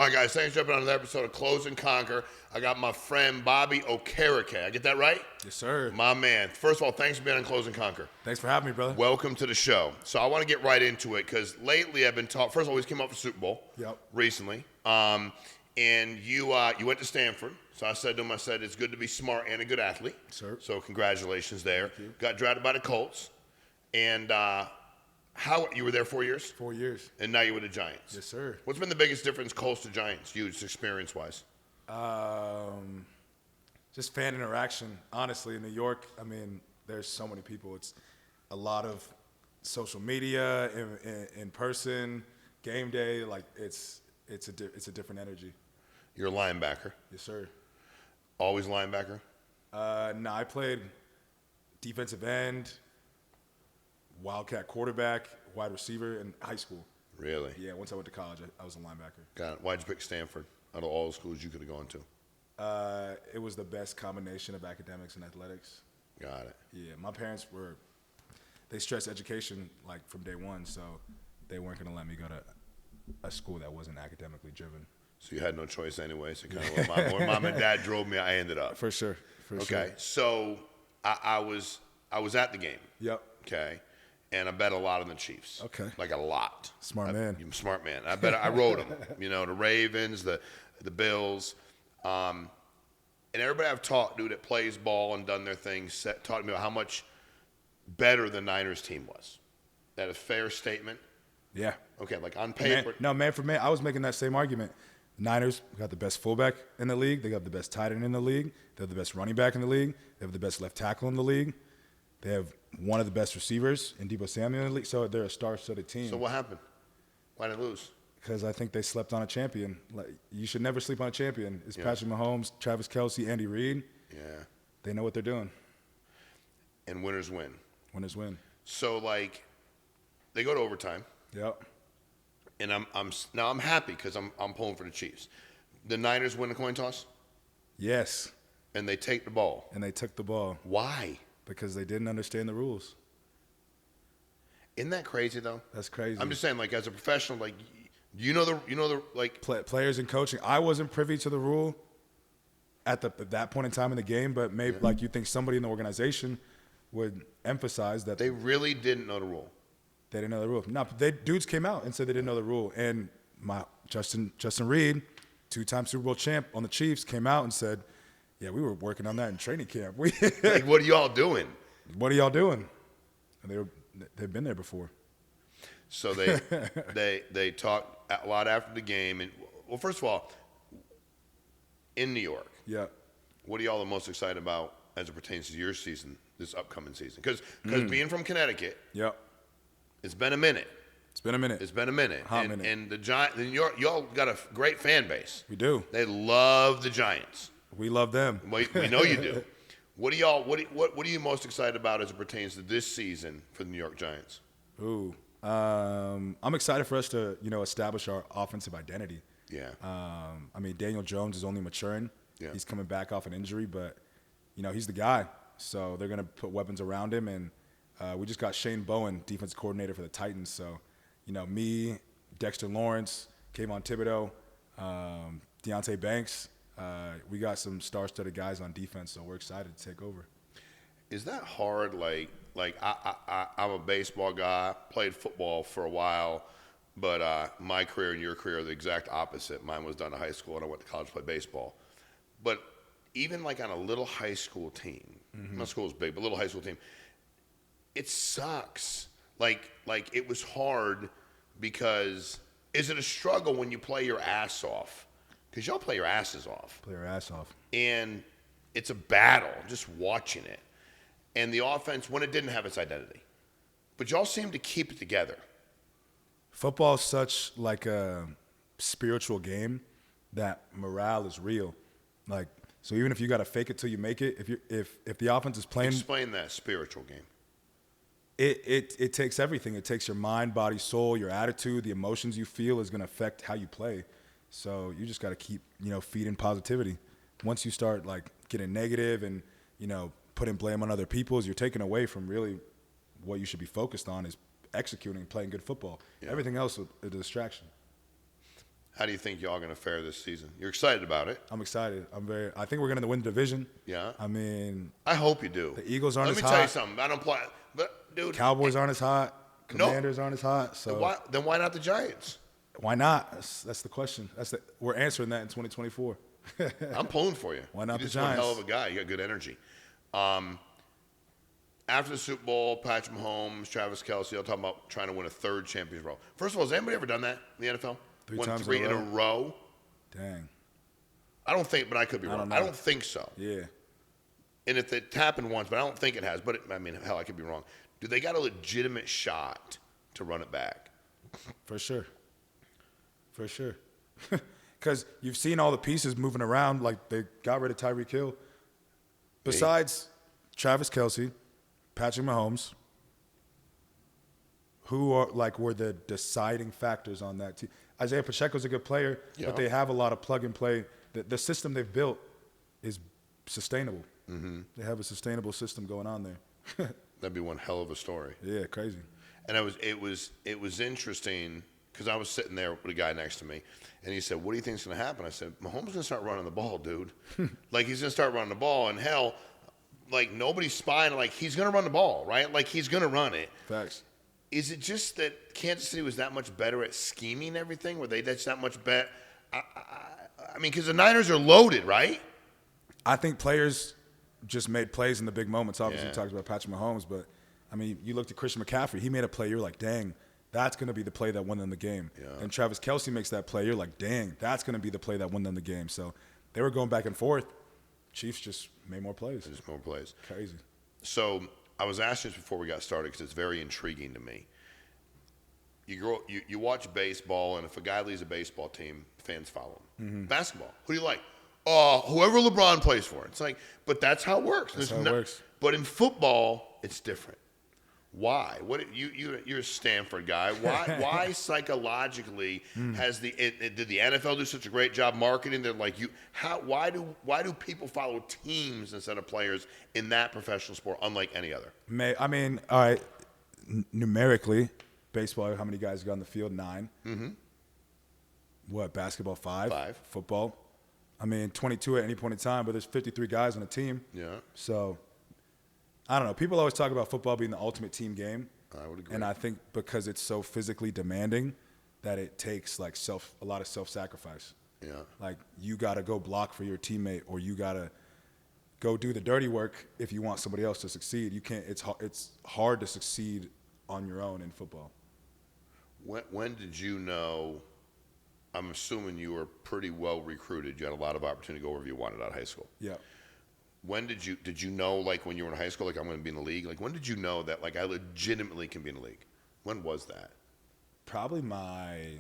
All right, guys, thanks for jumping on another episode of Close and Conquer. I got my friend Bobby Okereke. I get that right? Yes, sir. My man. First of all, thanks for being on Close and Conquer. Thanks for having me, brother. Welcome to the show. So I want to get right into it because lately I've been talking. First of all, we just came off the Super Bowl recently. And you went to Stanford. So I said to him, it's good to be smart and a good athlete. Sir. So congratulations there. Thank you. Got drafted by the Colts. And how you were there 4 years? 4 years. And now you're with the Giants. Yes, sir. What's been the biggest difference Colts to Giants, you experience-wise? Just fan interaction. Honestly, in New York, I mean, there's so many people. It's a lot of social media, in person, game day. Like it's a different energy. You're a linebacker. Yes, sir. Always linebacker? No, I played defensive end, wildcat quarterback, wide receiver in high school. Really? Yeah, once I went to college, I was a linebacker. Got it. Why'd you pick Stanford out of all the schools you could have gone to? It was the best combination of academics and athletics. Got it. Yeah, my parents they stressed education like from day one, so they weren't going to let me go to a school that wasn't academically driven. So you had no choice anyway. So kind of where mom and dad drove me, I ended up. For sure. Okay. So I was at the game. Yep. Okay. And I bet a lot on the Chiefs. Okay. Like a lot. Smart man. Smart man. I bet I rode them. The Ravens, the Bills. And everybody I've talked to that plays ball and done their thing talked to me about how much better the Niners team was. That a fair statement? Yeah. Okay, like on paper. Man for man. I was making that same argument. Niners got the best fullback in the league. They got the best tight end in the league. They have the best running back in the league. They have the best left tackle in the league. They have one of the best receivers in Deebo Samuel in the league. So they're a star-studded team. So what happened? Why did they lose? Because I think they slept on a champion. Like, you should never sleep on a champion. It's Yeah. Patrick Mahomes, Travis Kelce, Andy Reid. Yeah. They know what they're doing. And winners win. Winners win. So like, they go to overtime. Yep. And I'm happy because I'm pulling for the Chiefs. The Niners win the coin toss. Yes. And they take the ball. And they took the ball. Why? Because they didn't understand the rules. Isn't that crazy though? That's crazy. I'm just saying, like as a professional, like like players and coaching. I wasn't privy to the rule at that point in time in the game, but maybe like you think somebody in the organization would emphasize that they really didn't know the rule. They didn't know the rule. No, dudes came out and said they didn't know the rule. And Justin Reed, two-time Super Bowl champ on the Chiefs, came out and said, "Yeah, we were working on that in training camp." Like, what are y'all doing? What are y'all doing? And they've been there before. So they talked a lot after the game. And well, first of all, in New York, yeah, what are y'all the most excited about as it pertains to your season, this upcoming season? Because being from Connecticut, yeah, it's been a minute. It's been a minute. It's been a minute. Hot minute. And the Giants, y'all got a great fan base. We do. They love the Giants. We love them. We know you do. What are you most excited about as it pertains to this season for the New York Giants? Ooh, I'm excited for us to establish our offensive identity. Yeah. I mean, Daniel Jones is only maturing. Yeah. He's coming back off an injury, but he's the guy. So they're gonna put weapons around him, and we just got Shane Bowen, defense coordinator for the Titans. So, me, Dexter Lawrence, Kayvon Thibodeau, Deontay Banks. We got some star-studded guys on defense, so we're excited to take over. Is that hard? Like I'm a baseball guy, played football for a while, but my career and your career are the exact opposite. Mine was done in high school, and I went to college to play baseball. But even like on a little high school team, my school was big, but little high school team, it sucks. Like it was hard because is it a struggle when you play your ass off? Because y'all play your asses off. Play our ass off. And it's a battle just watching it. And the offense, when it didn't have its identity. But y'all seem to keep it together. Football is such like a spiritual game that morale is real. Like, so even if you got to fake it till you make it, if the offense is playing. Explain that spiritual game. It takes everything. It takes your mind, body, soul, your attitude, the emotions you feel is going to affect how you play. So you just got to keep, feeding positivity. Once you start like getting negative and, putting blame on other people, you're taking away from really what you should be focused on is executing and playing good football. Yeah. Everything else is a distraction. How do you think y'all going to fare this season? You're excited about it. I'm excited. I think we're going to win the division. Yeah. I mean, I hope you do. the Eagles aren't Let as me hot. tell you something. I don't play, but dude. Cowboys aren't as hot. Commanders aren't as hot. So then why not the Giants? why not? That's the question. We're answering that in 2024. I'm pulling for you. Why not You're the just one Giants? hell of a guy. You got good energy. After the Super Bowl, Patrick Mahomes, Travis Kelce, all talking about trying to win a third championship row. First of all, has anybody ever done that in the NFL? Three Won times three in a row? Dang. I don't think, but I could be wrong. I don't think so. Yeah. And if it happened once, but I don't think it has. But I mean, hell, I could be wrong. Do they got a legitimate shot to run it back? For sure. For sure. Because you've seen all the pieces moving around. Like, they got rid of Tyreek Hill. Besides Travis Kelce, Patrick Mahomes, who were the deciding factors on that team. Isaiah Pacheco's a good player, but they have a lot of plug and play. The system they've built is sustainable. Mm-hmm. They have a sustainable system going on there. That'd be one hell of a story. Yeah, crazy. And it was interesting because I was sitting there with a guy next to me, and he said, "What do you think's going to happen?" I said, "Mahomes going to start running the ball, dude. Like, he's going to start running the ball, and hell, like, nobody's spying. Like, he's going to run the ball, right? Like, he's going to run it." Facts. Is it just that Kansas City was that much better at scheming everything? Were they that's that much better? I mean, because the Niners are loaded, right? I think players just made plays in the big moments. Obviously, you talked about Patrick Mahomes, but, I mean, you looked at Christian McCaffrey. He made a play. You're like, dang, that's going to be the play that won them the game. Yeah. And Travis Kelce makes that play. You're like, dang, that's going to be the play that won them the game. So they were going back and forth. Chiefs just made more plays. Just more plays. Crazy. So I was asking this before we got started because it's very intriguing to me. You watch baseball, and if a guy leads a baseball team, fans follow him. Mm-hmm. Basketball, who do you like? Whoever LeBron plays for. It's like, but that's how it works. That's how it works. But in football, it's different. Why? You're a Stanford guy. Why psychologically did the NFL do such a great job marketing? They're like why do people follow teams instead of players in that professional sport, unlike any other? I mean, all right, numerically, baseball, how many guys got on the field? 9. Mm-hmm. What, basketball, 5? 5. Football, I mean, 22 at any point in time, but there's 53 guys on a team. Yeah. So, I don't know. People always talk about football being the ultimate team game. I would agree. And I think because it's so physically demanding that it takes like a lot of self-sacrifice. Yeah. Like, you got to go block for your teammate, or you got to go do the dirty work if you want somebody else to succeed. You can't. It's hard to succeed on your own in football. When did you know? I'm assuming you were pretty well recruited. You had a lot of opportunity to go wherever you wanted out of high school. Yeah. When did you know, like, when you were in high school, like, I'm going to be in the league? Like, when did you know that, like, I legitimately can be in the league? When was that? Probably my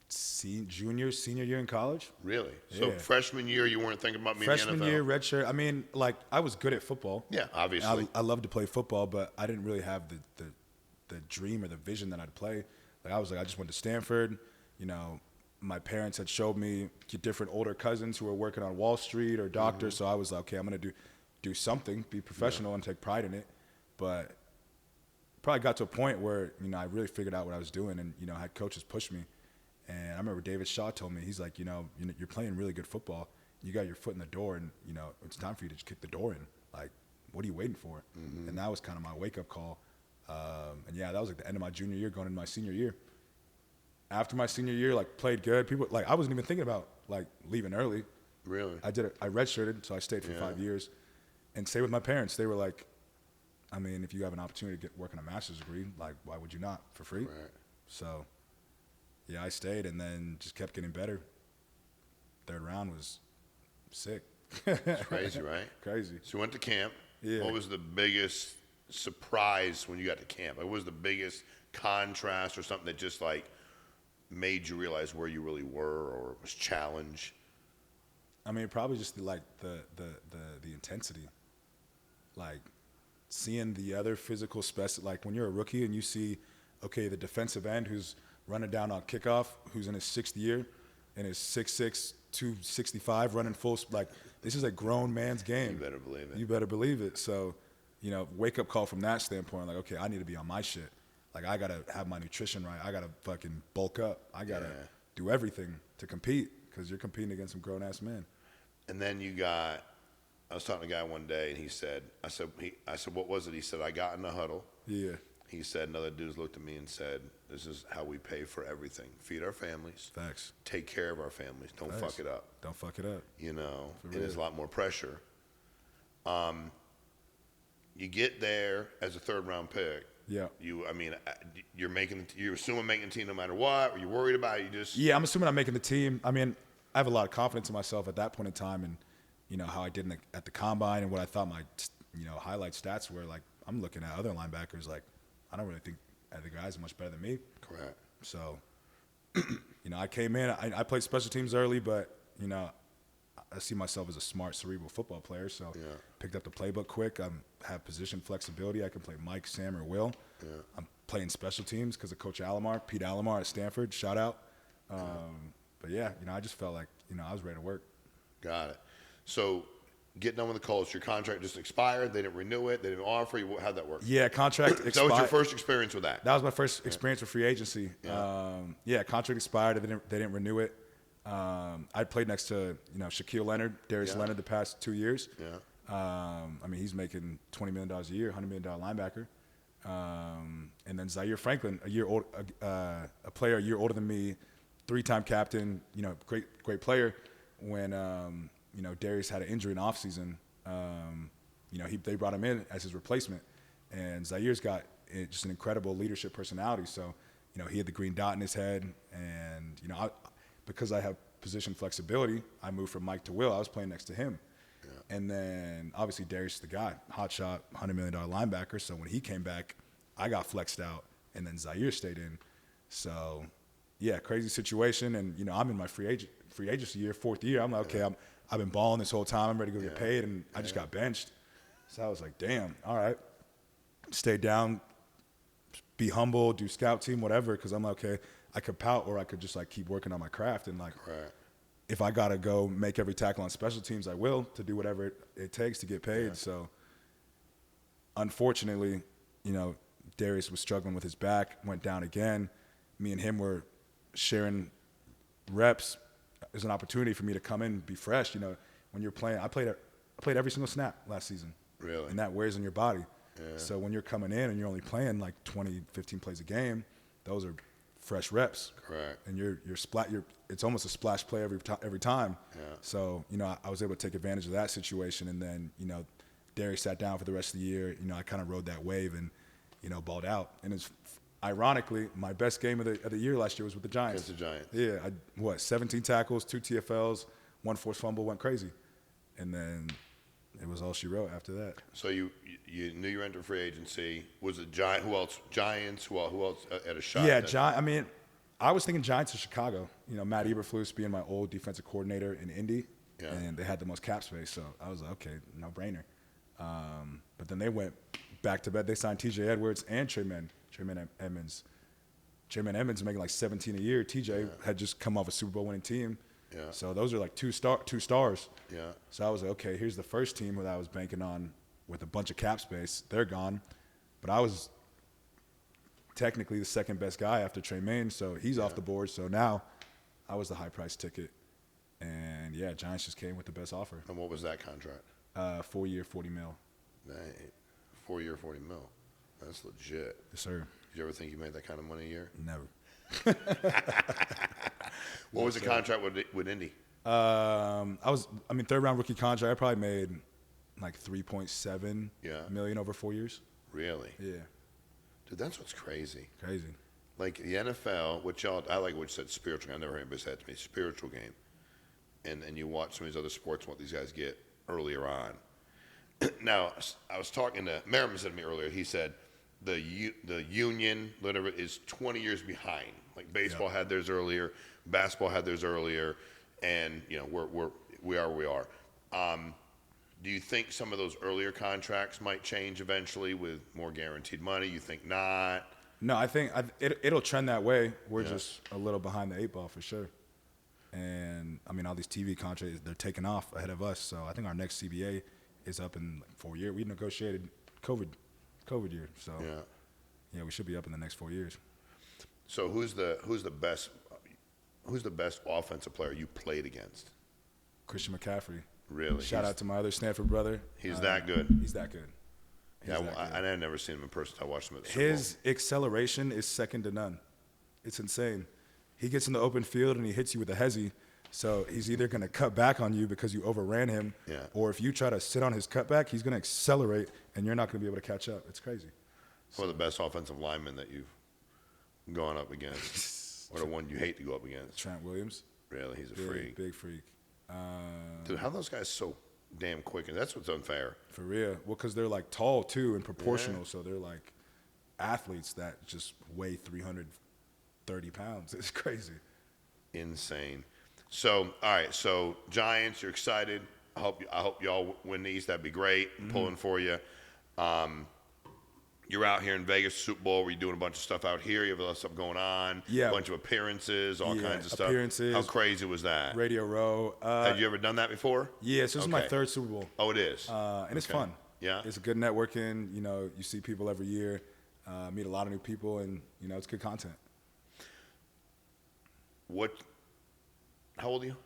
senior year in college. Really? So Yeah. freshman year, you weren't thinking about me in the NFL? Freshman year, redshirt. I mean, like, I was good at football. Yeah, obviously. I loved to play football, but I didn't really have the dream or the vision that I'd play. Like, I was like, I just went to Stanford. You know, my parents had showed me different older cousins who were working on Wall Street or doctors. Mm-hmm. So I was like, okay, I'm going to do something, be professional and take pride in it. But probably got to a point where, you know, I really figured out what I was doing, and, you know, I had coaches push me. And I remember David Shaw told me, he's like, you know, you're playing really good football. You got your foot in the door, and, you know, it's time for you to just kick the door in. Like, what are you waiting for? Mm-hmm. And that was kind of my wake-up call. And, yeah, that was like the end of my junior year going into my senior year. After my senior year, like, played good. People, like, I wasn't even thinking about, like, leaving early. Really? I redshirted, so I stayed for 5 years. And stayed with my parents. They were like, I mean, if you have an opportunity to work on a master's degree, like, why would you not? For free? Right. So, yeah, I stayed and then just kept getting better. Third round was sick. It's crazy, right? Crazy. So you went to camp. Yeah. What was the biggest surprise when you got to camp? Like, what was the biggest contrast or something that just, like, made you realize where you really were, or was challenge? I mean, probably just like the intensity. Like, seeing the other physical like when you're a rookie and you see, okay, the defensive end who's running down on kickoff, who's in his 6th year and is 6'6", 265, running full, like, this is a grown man's game. You better believe it. You better believe it. So, you know, wake up call from that standpoint, like, okay, I need to be on my shit. Like, I got to have my nutrition right. I got to fucking bulk up. I got to Yeah. do everything to compete because you're competing against some grown-ass men. And then I was talking to a guy one day, and he said, I said, what was it? He said, I got in the huddle. Yeah. He said, another dude looked at me and said, this is how we pay for everything. Feed our families. Facts. Take care of our families. Don't Facts. fuck it up. Don't fuck it up. You know, For and real. there's a lot more pressure. You get there as a third-round pick. Yeah. You're assuming making the team no matter what. Are you worried about it? You just Yeah, I'm assuming I'm making the team. I mean, I have a lot of confidence in myself at that point in time, and you know how I did at the combine and what I thought my highlight stats were. Like, I'm looking at other linebackers, like, I don't really think other guys are much better than me. correct. So, I came in. I played special teams early, but I see myself as a smart, cerebral football player. So, Yeah. picked up the playbook quick. I have position flexibility. I can play Mike, Sam, or Will. Yeah. I'm playing special teams because of Coach Alomar, Pete Alomar at Stanford. Shout out. But yeah, I just felt like I was ready to work. Got it. So, getting done with the Colts, your contract just expired. They didn't renew it. They didn't offer you. How'd that work? Yeah, contract expired. That was your first experience with that. That was my first experience with free agency. Yeah. Contract expired. They didn't renew it. I played next to Shaquille Leonard, Darius Yeah. Leonard the past 2 years. Yeah. I mean, he's making $20 million a year, $100 million linebacker. And then Zaire Franklin, a player a year older than me, 3-time captain, great player. When Darius had an injury in the offseason, they brought him in as his replacement. And Zaire's got just an incredible leadership personality. So, he had the green dot in his head. And, because I have position flexibility, I moved from Mike to Will. I was playing next to him. Yeah. And then, obviously, Darius is the guy, hot shot, $100 million linebacker. So when he came back, I got flexed out, and then Zaire stayed in. So, yeah, crazy situation. And, I'm in my free agency year, 4th year. I'm like, okay, I've been balling this whole time. I'm ready to go get paid, and I just got benched. So I was like, damn, all right. Stay down, be humble, do scout team, whatever, because I'm like, okay, I could pout or I could just, keep working on my craft. And, Right. if I got to go make every tackle on special teams, I will, to do whatever it takes to get paid. Yeah. So, unfortunately, Darius was struggling with his back, went down again. Me and him were sharing reps. There's an opportunity for me to come in and be fresh. When you're playing, I played every single snap last season. Really? And that wears on your body. Yeah. So when you're coming in and you're only playing 20, 15 plays a game, those are fresh reps. Correct. And it's almost a splash play every time. Yeah. So, I was able to take advantage of that situation. And then, Darius sat down for the rest of the year. I kind of rode that wave and, balled out. And it's ironically, my best game of the year last year was with the Giants. Against the Giants. Yeah, 17 tackles, 2 TFLs, 1 forced fumble, went crazy. And then it was all she wrote after that. So you knew you were entering free agency. Was it Giant? Who else? Giants? Who else at a shot? Yeah, I was thinking Giants or Chicago. Matt Eberflus being my old defensive coordinator in Indy, and they had the most cap space. So I was like, okay, no brainer. But then they went back to back. They signed T.J. Edwards and Tremaine Edmonds. Tremaine Edmonds making $17 a year. T.J. had just come off a Super Bowl winning team. Yeah. So those are two stars. Yeah. So I was like, okay, here's the first team that I was banking on with a bunch of cap space. They're gone. But I was technically the second best guy after Tremaine, so he's off the board. So now I was the high price ticket. And yeah, Giants just came with the best offer. And what was that contract? 4-year, $40 million. 4-year, $40 million. That's legit. Yes, sir. Did you ever think you made that kind of money a year? Never. What was the contract with Indy? Third round rookie contract. I probably made $3.7 million over 4 years. Really? Yeah. Dude, that's what's crazy. Crazy. Like the NFL, I like what you said, spiritual game. I never heard anybody say that to me, spiritual game. And you watch some of these other sports, what these guys get earlier on. Now, I was talking to, Merriman said to me earlier, he said the union, whatever, is 20 years behind. Like baseball had theirs earlier, basketball had theirs earlier, and we are where we are. Do you think some of those earlier contracts might change eventually with more guaranteed money? You think not? No, I think it'll trend that way. We're just a little behind the 8 ball for sure. And all these TV contracts, they're taking off ahead of us. So I think our next CBA is up in 4 years. We negotiated COVID year. So yeah, we should be up in the next 4 years. So who's the best offensive player you played against? Christian McCaffrey. Really? Shout out to my other Stanford brother. He's that good. He's that good. I had never seen him in person. I watched him at the Super His acceleration is second to none. It's insane. He gets in the open field and he hits you with a hezzy. So he's either going to cut back on you because you overran him, or if you try to sit on his cutback, he's going to accelerate and you're not going to be able to catch up. It's crazy. Who are the best offensive linemen that you've gone up against, or the one you hate to go up against? Trent Williams. Really, he's a freak. Big freak. Dude, how are those guys so damn quick? And that's what's unfair. For real. Well, because they're like tall too and proportional, so they're like athletes that just weigh 330 pounds. It's crazy. Insane. So, all right. So, Giants, you're excited. I hope y'all win the East. That'd be great. I'm pulling for you. You're out here in Vegas, Super Bowl. Where you're doing a bunch of stuff out here. You have a lot of stuff going on. Yeah. A bunch of appearances, all kinds of stuff. Appearances. How crazy was that? Radio Row. Had you ever done that before? Yeah, so this is my third Super Bowl. Oh, it is? And it's fun. Yeah. It's a good networking. You know, you see people every year, meet a lot of new people, and, you know, it's good content. How old are you?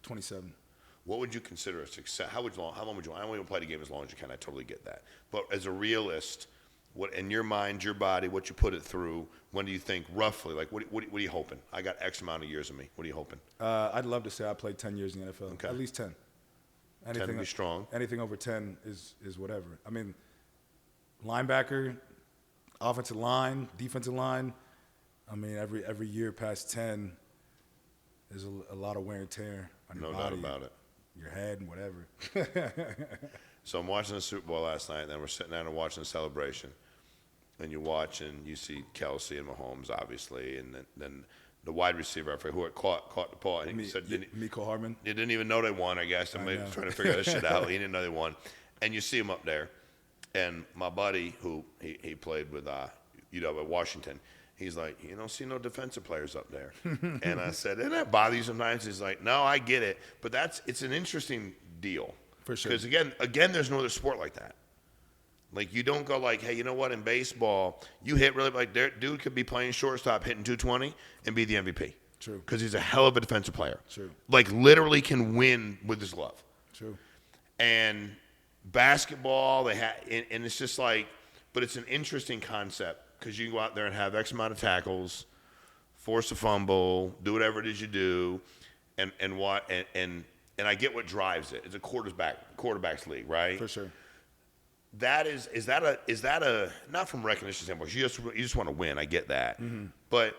27. What would you consider a success? How long would you? I don't want to play the game as long as you can. I totally get that. But as a realist, what in your mind, your body, what you put it through? When do you think roughly? Like, what are you hoping? I got X amount of years in me. What are you hoping? I'd love to say I played 10 years in the NFL. Okay. At least 10. 10 would be strong. Anything over 10 is whatever. I mean, linebacker, offensive line, defensive line. I mean, every year past 10, there's a lot of wear and tear on your body. No doubt about it. Your head and whatever. So I'm watching the Super Bowl last night, and then we're sitting down and watching the celebration. And you watch, and you see Kelsey and Mahomes, obviously, and then the wide receiver, I forget who it caught the ball. And he said, Miko Hardman. They didn't even know they won, I guess. I'm trying to figure this shit out. He didn't know they won. And you see him up there. And my buddy, who he played with at Washington, he's like, you don't see no defensive players up there. And I said, doesn't that bother you sometimes? He's like, no, I get it. But it's an interesting deal. For sure. Because, again, there's no other sport like that. Like, you don't go like, hey, you know what, in baseball, you hit really, like, dude could be playing shortstop, hitting 220, and be the MVP. True. Because he's a hell of a defensive player. True. Like, literally can win with his glove. True. And basketball, and it's just like, but it's an interesting concept because you can go out there and have X amount of tackles, force a fumble, do whatever it is you do, and I get what drives it. It's a quarterback's league, right? For sure. Is that a not from recognition standpoint? You just want to win. I get that, but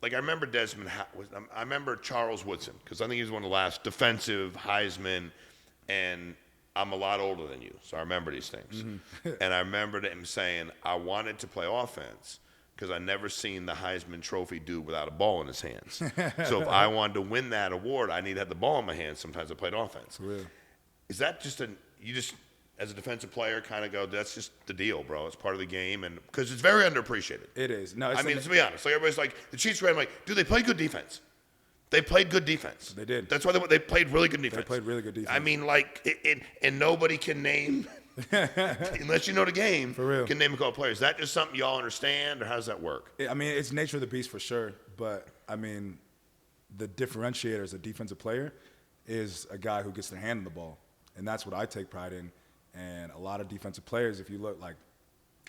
like I remember I remember Charles Woodson because I think he was one of the last defensive Heisman, and I'm a lot older than you, so I remember these things. And I remember him saying I wanted to play offense because I never seen the Heisman Trophy dude without a ball in his hands. So if I wanted to win that award, I need to have the ball in my hands. Sometimes I played offense. Really? Is that just as a defensive player, kind of go, that's just the deal, bro. It's part of the game, and because it's very underappreciated. It is. No, to be honest, like everybody's like the Chiefs ran. I'm like, dude, they played good defense. They played good defense. They did. That's why they played really good defense. They played really good defense. I mean, like, and nobody can name, unless you know the game, for real, can name a couple players. Is that just something y'all understand, or how does that work? I mean, it's nature of the beast for sure. But I mean, the differentiator as a defensive player is a guy who gets their hand on the ball, and that's what I take pride in. And a lot of defensive players, if you look like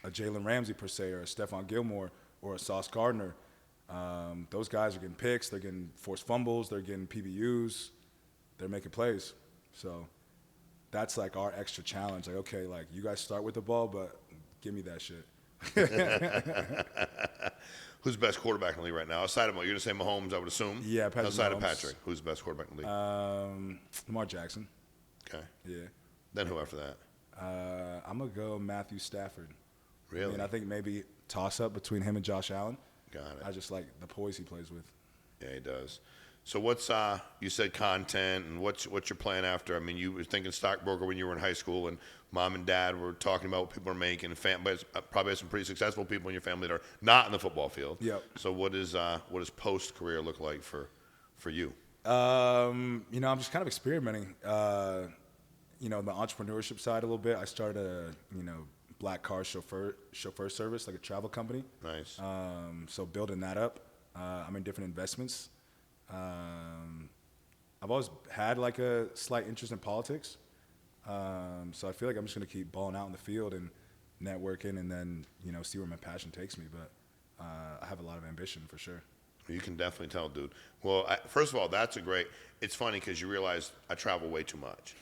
a Jalen Ramsey per se, or a Stephon Gilmore, or a Sauce Gardner, those guys are getting picks, they're getting forced fumbles, they're getting PBUs, they're making plays. So that's like our extra challenge. Like, okay, like you guys start with the ball, but give me that shit. Who's the best quarterback in the league right now? Outside of you're gonna say Mahomes, I would assume. Yeah, Patrick outside Mahomes. of Patrick, who's the best quarterback in the league? Lamar Jackson. Okay. Yeah. Then who after that? I'm gonna go Matthew Stafford. Really? I mean, I think maybe toss up between him and Josh Allen. Got it. I just like the poise he plays with. Yeah, he does. So what's you said content, and what's your plan after? I mean, you were thinking stockbroker when you were in high school, and mom and dad were talking about what people are making, and but probably have some pretty successful people in your family that are not in the football field. Yep. So what does post career look like for you? I'm just kind of experimenting. The entrepreneurship side a little bit. I started a black car chauffeur service, like a travel company. Nice. So building that up. I'm in different investments. I've always had like a slight interest in politics. So I feel like I'm just going to keep balling out in the field and networking and then, see where my passion takes me. But I have a lot of ambition for sure. You can definitely tell, dude. Well, first of all, it's funny because you realize I travel way too much.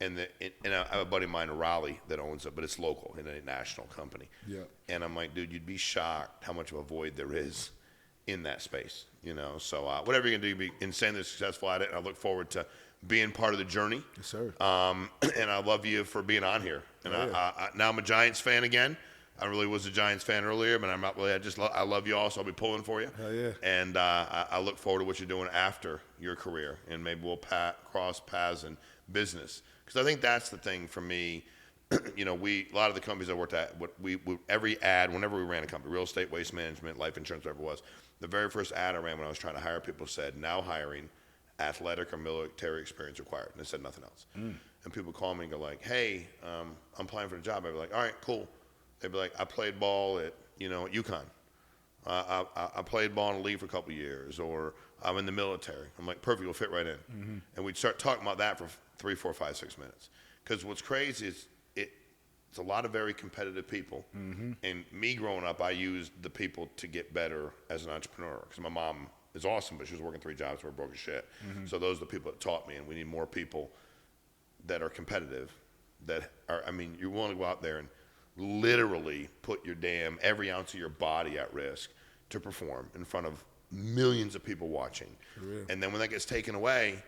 And I have a buddy of mine in Raleigh that owns it, but it's local in a national company. Yeah. And I'm like, dude, you'd be shocked how much of a void there is in that space, So whatever you're going to do, be insanely successful at it. And I look forward to being part of the journey. Yes, sir. And I love you for being on here. And now I'm a Giants fan again. I really was a Giants fan earlier, but I'm not really. I love you all, so I'll be pulling for you. Hell yeah. And I look forward to what you're doing after your career, and maybe we'll cross paths in business. Because I think that's the thing for me. A lot of the companies I worked at, every ad, whenever we ran a company, real estate, waste management, life insurance, whatever it was, the very first ad I ran when I was trying to hire people said, now hiring, athletic or military experience required. And it said nothing else. And people call me and go like, hey, I'm applying for the job. I'd be like, all right, cool. They'd be like, I played ball at UConn. I played ball in the league for a couple of years, or I'm in the military. I'm like, perfect, we'll fit right in. Mm-hmm. And we'd start talking about that for 3, 4, 5, 6 minutes. Because what's crazy is it's a lot of very competitive people. Mm-hmm. And me growing up, I used the people to get better as an entrepreneur. Because my mom is awesome, but she was working 3 jobs, we were broke as shit. Mm-hmm. So those are the people that taught me, and we need more people that are competitive, you're willing to go out there and literally put every ounce of your body at risk to perform in front of millions of people watching. And then when that gets taken away,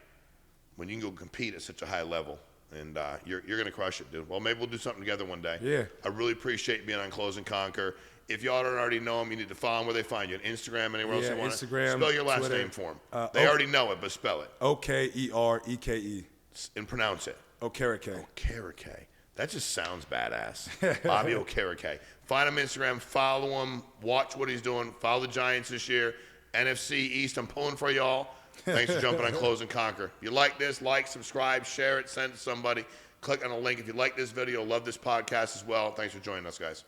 when you can go compete at such a high level, and you're going to crush it, dude. Well, maybe we'll do something together one day. Yeah. I really appreciate being on Close and Conquer. If y'all don't already know them, you need to follow them where they find you. On Instagram, anywhere else you want to. Instagram, spell your last Twitter. name for them. They already know it, but spell it. Okereke. And pronounce it. Okereke. Okereke. That just sounds badass. Bobby Okereke. Find him on Instagram, follow him, watch what he's doing, follow the Giants this year. NFC East, I'm pulling for y'all. Thanks for jumping on Close and Conquer. If you like this, subscribe, share it, send it to somebody. Click on a link if you like this video, love this podcast as well. Thanks for joining us, guys.